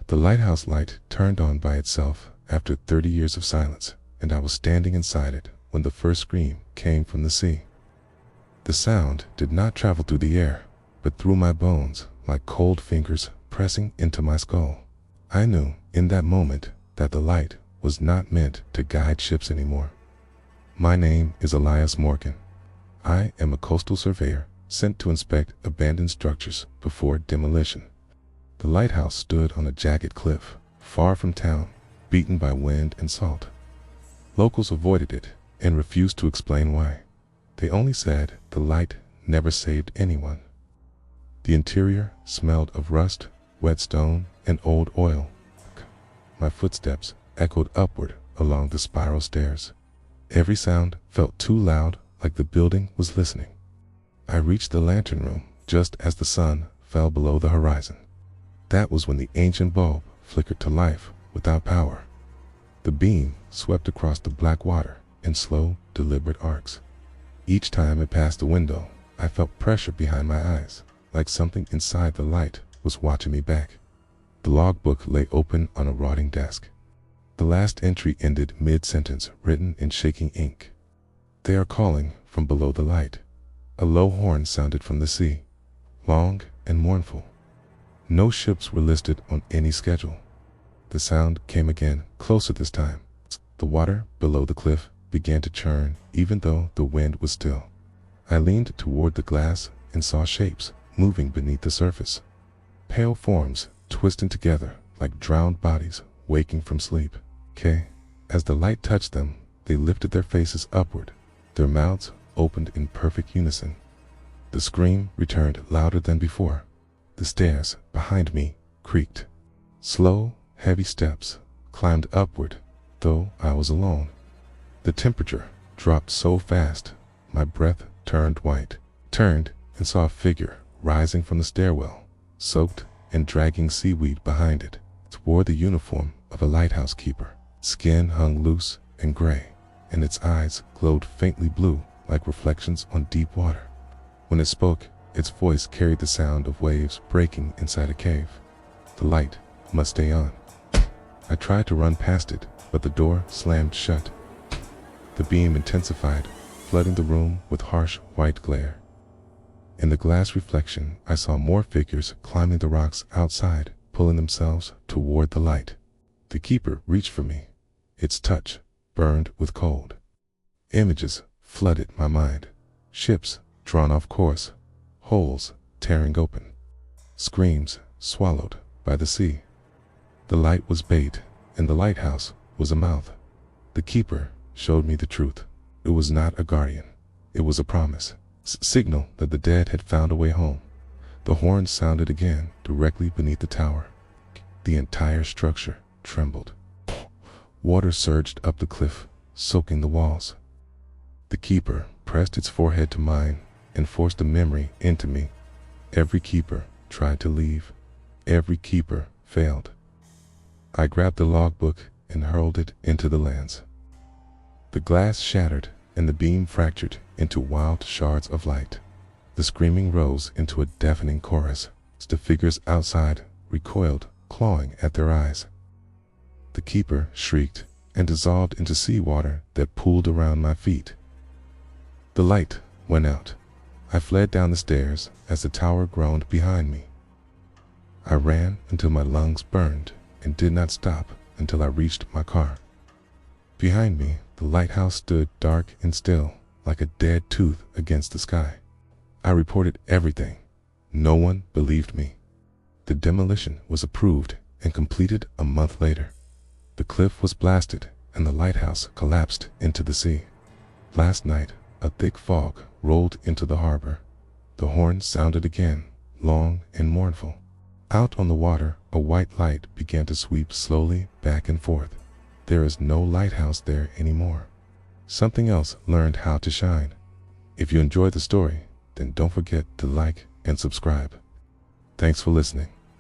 The lighthouse light turned on by itself after 30 years of silence, and I was standing inside it when the first scream came from the sea. The sound did not travel through the air, but through my bones like cold fingers pressing into my skull. I knew in that moment that the light was not meant to guide ships anymore. My name is Elias Morgan. I am a coastal surveyor sent to inspect abandoned structures before demolition. The lighthouse stood on a jagged cliff, far from town, beaten by wind and salt. Locals avoided it and refused to explain why. They only said the light never saved anyone. The interior smelled of rust, wet stone, and old oil. My footsteps echoed upward along the spiral stairs. Every sound felt too loud, like the building was listening. I reached the lantern room just as the sun fell below the horizon. That was when the ancient bulb flickered to life without power. The beam swept across the black water in slow, deliberate arcs. Each time it passed the window, I felt pressure behind my eyes, like something inside the light was watching me back. The logbook lay open on a rotting desk. The last entry ended mid-sentence, written in shaking ink. "They are calling from below the light." A low horn sounded from the sea, long and mournful. No ships were listed on any schedule. The sound came again, closer this time. The water below the cliff began to churn, even though the wind was still. I leaned toward the glass and saw shapes moving beneath the surface. Pale forms twisting together like drowned bodies waking from sleep. As the light touched them, they lifted their faces upward, their mouths opened in perfect unison. The scream returned louder than before. The stairs behind me creaked. Slow, heavy steps climbed upward, though I was alone. The temperature dropped so fast, my breath turned white. Turned and saw a figure rising from the stairwell, soaked and dragging seaweed behind it. It wore the uniform of a lighthouse keeper. Skin hung loose and gray, and its eyes glowed faintly blue like reflections on deep water. When it spoke, its voice carried the sound of waves breaking inside a cave. The light must stay on. I tried to run past it, but the door slammed shut. The beam intensified, flooding the room with harsh white glare. In the glass reflection, I saw more figures climbing the rocks outside, pulling themselves toward the light. The keeper reached for me. Its touch burned with cold. Images flooded my mind. Ships drawn off course, holes tearing open, screams swallowed by the sea. The light was bait, and the lighthouse was a mouth. The keeper showed me the truth. It was not a guardian. It was a promise. Signal that the dead had found a way home. The horn sounded again directly beneath the tower. The entire structure trembled. Water surged up the cliff, soaking the walls. The keeper pressed its forehead to mine and forced a memory into me. Every keeper tried to leave. Every keeper failed. I grabbed the logbook and hurled it into the lands. The glass shattered and the beam fractured into wild shards of light. The screaming rose into a deafening chorus. The figures outside recoiled, clawing at their eyes. The keeper shrieked and dissolved into seawater that pooled around my feet. The light went out. I fled down the stairs as the tower groaned behind me. I ran until my lungs burned and did not stop until I reached my car. Behind me, the lighthouse stood dark and still, like a dead tooth against the sky. I reported everything. No one believed me. The demolition was approved and completed a month later. The cliff was blasted and the lighthouse collapsed into the sea. Last night, a thick fog rolled into the harbor. The horn sounded again, long and mournful. Out on the water, a white light began to sweep slowly back and forth. There is no lighthouse there anymore. Something else learned how to shine. If you enjoyed the story, then don't forget to like and subscribe. Thanks for listening.